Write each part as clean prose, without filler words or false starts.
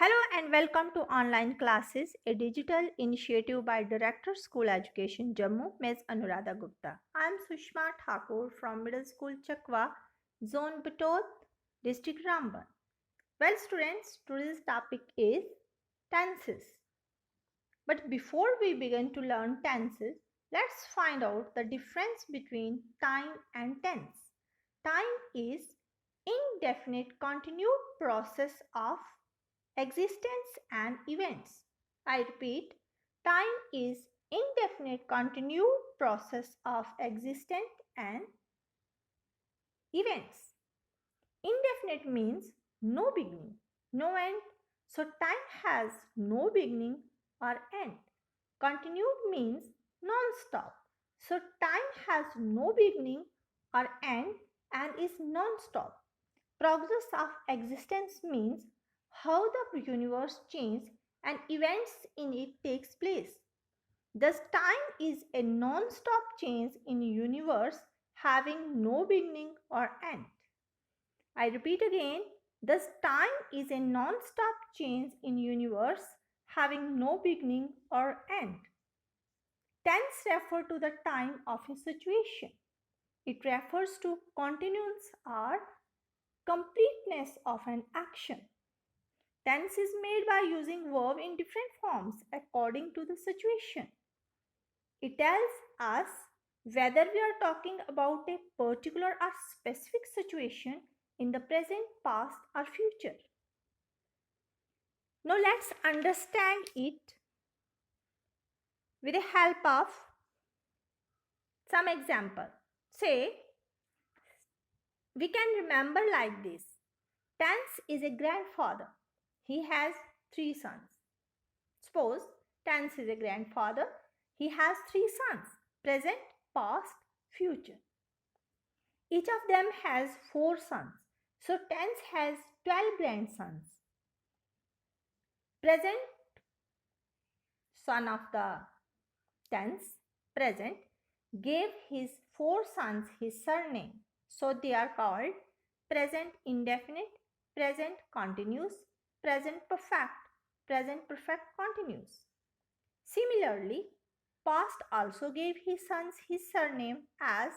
Hello and welcome to Online Classes, a digital initiative by Director School Education Jammu, Ms. Anuradha Gupta. I am Sushma Thakur from Middle School Chakwa, Zone Batod, District Ramban. Well, students, today's topic is tenses. But before we begin to learn tenses, let's find out the difference between time and tense. Time is indefinite continued process of existence and events. I repeat, time is indefinite continued process of existence and events. Indefinite means no beginning, no end. So time has no beginning or end. Continued means non-stop. So time has no beginning or end and is non-stop. Progress of existence means how the universe changes and events in it takes place. Thus time is a non-stop change in universe having no beginning or end. I repeat again, thus time is a non-stop change in universe having no beginning or end. Tense refer to the time of a situation. It refers to continuance or completeness of an action. Tense is made by using verb in different forms according to the situation. It tells us whether we are talking about a particular or specific situation in the present, past, or future. Now let's understand it with the help of some example. Say, we can remember like this. Tense is a grandfather. He has 3 sons. Suppose Tense is a grandfather. He has 3 sons. Present, past, future. Each of them has 4 sons. So Tense has 12 grandsons. Present, son of the Tense, present, gave his 4 sons his surname. So they are called present indefinite, present continuous, present perfect continuous. Similarly, past also gave his sons his surname as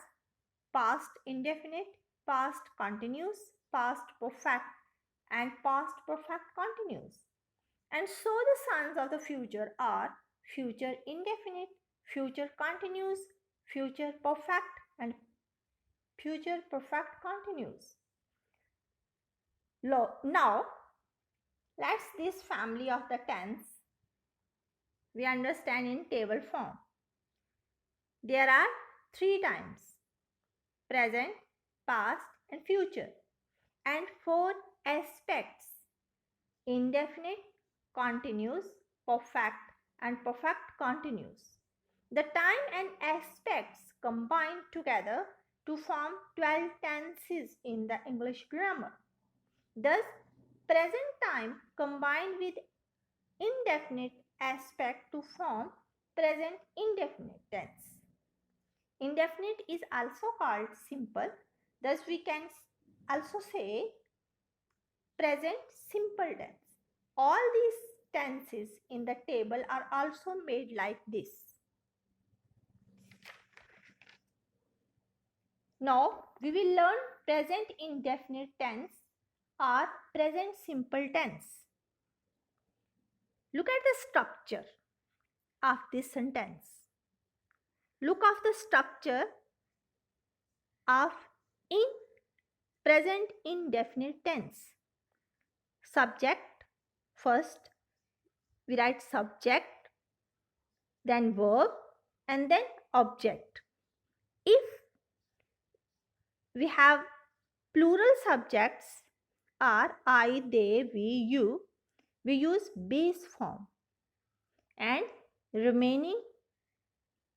past indefinite, past continuous, past perfect, and past perfect continuous. And so the sons of the future are future indefinite, future continuous, future perfect, and future perfect continuous. Now, let's this family of the tense we understand in table form. There are 3 times: present, past, and future, and 4 aspects: indefinite, continuous, perfect, and perfect continuous. The time and aspects combine together to form 12 tenses in the English grammar. Thus, present time combined with indefinite aspect to form present indefinite tense. Indefinite is also called simple. Thus, we can also say present simple tense. All these tenses in the table are also made like this. Now, we will learn present indefinite tense or present simple tense. Look at the structure of this sentence. Look at the structure of in present indefinite tense. Subject, first we write subject, then verb, and then object. If we have plural subjects are I, they, we, you, we use base form and remaining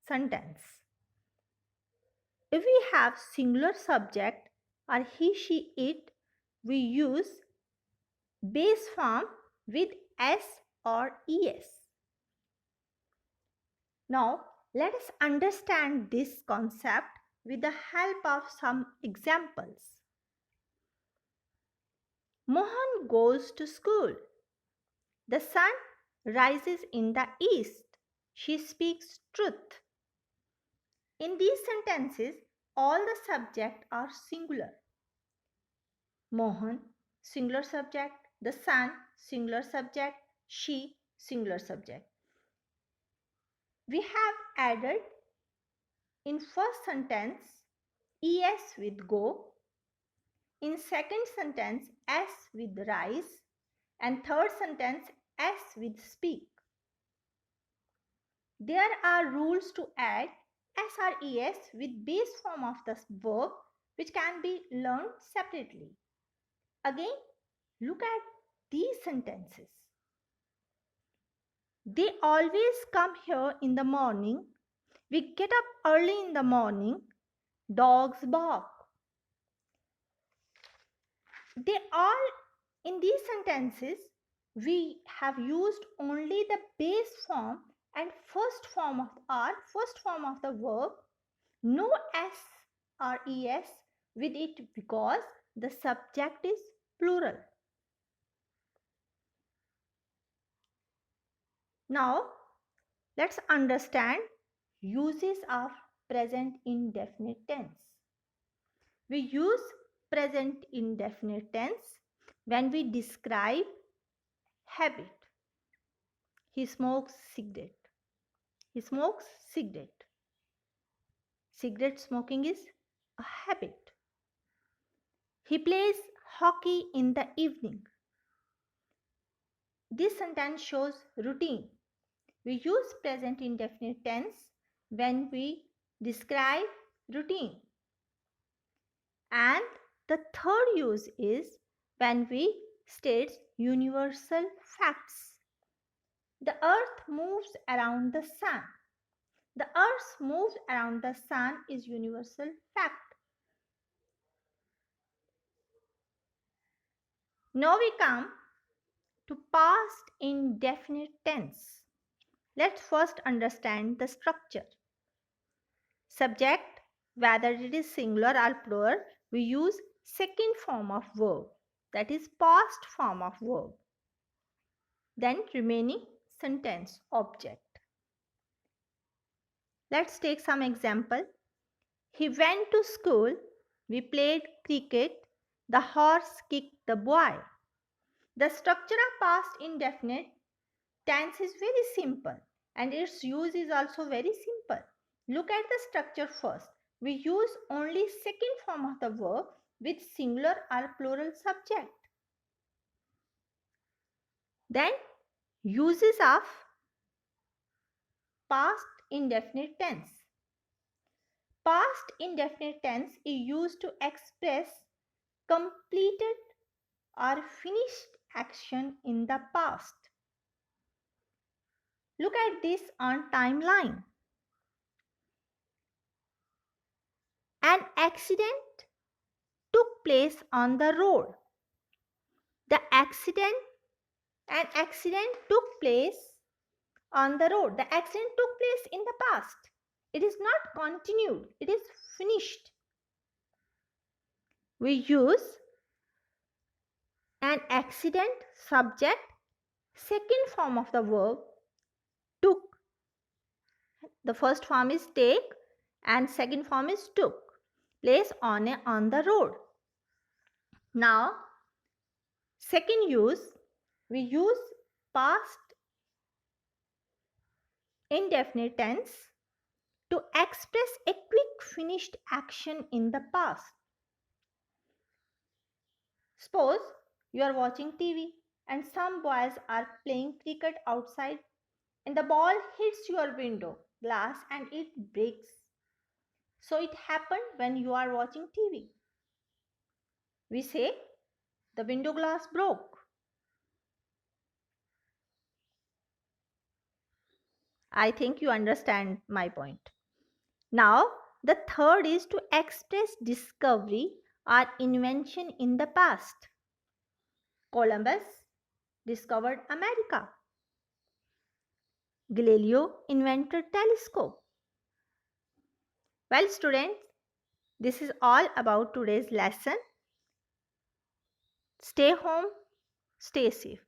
sentence. If we have singular subject or he, she, it, we use base form with s or es. Now, let us understand this concept with the help of some examples. Mohan goes to school. The sun rises in the east. She speaks truth. In these sentences, all the subjects are singular. Mohan, singular subject. The sun, singular subject. She, singular subject. We have added in first sentence es with go, in second sentence s with rise, and third sentence s with speak. There are rules to add SRES with base form of the verb which can be learned separately. Again, look at these sentences. They always come here in the morning. We get up early in the morning. Dogs bark. They all, in these sentences, we have used only the base form and first form of the verb, no s or es with it because the subject is plural. Now let's understand uses of present indefinite tense. We use present indefinite tense when we describe habit. He smokes cigarette. He smokes cigarette. Cigarette smoking is a habit. He plays hockey in the evening. This sentence shows routine. We use present indefinite tense when we describe routine. And the third use is when we state universal facts. The earth moves around the sun. The earth moves around the sun is universal fact. Now we come to past indefinite tense. Let's first understand the structure. Subject, whether it is singular or plural, we use second form of verb, that is past form of verb. Then remaining sentence object. Let's take some example. He went to school. We played cricket. The horse kicked the boy. The structure of past indefinite tense is very simple and its use is also very simple. Look at the structure first. We use only second form of the verb with singular or plural subject. Then uses of past indefinite tense. Past indefinite tense is used to express completed or finished action in the past. Look at this on timeline. An accident took place on the road. An accident took place on the road. The accident took place in the past. It is not continued. It is finished. We use an accident subject, second form of the verb took. The first form is take and second form is took. Place on the road. Now, second use, we use past indefinite tense to express a quick finished action in the past. Suppose you are watching TV and some boys are playing cricket outside and the ball hits your window glass and it breaks. So it happened when you are watching TV. We say the window glass broke. I think you understand my point. Now, the third is to express discovery or invention in the past. Columbus discovered America. Galileo invented telescope. Well, students, this is all about today's lesson. Stay home, stay safe.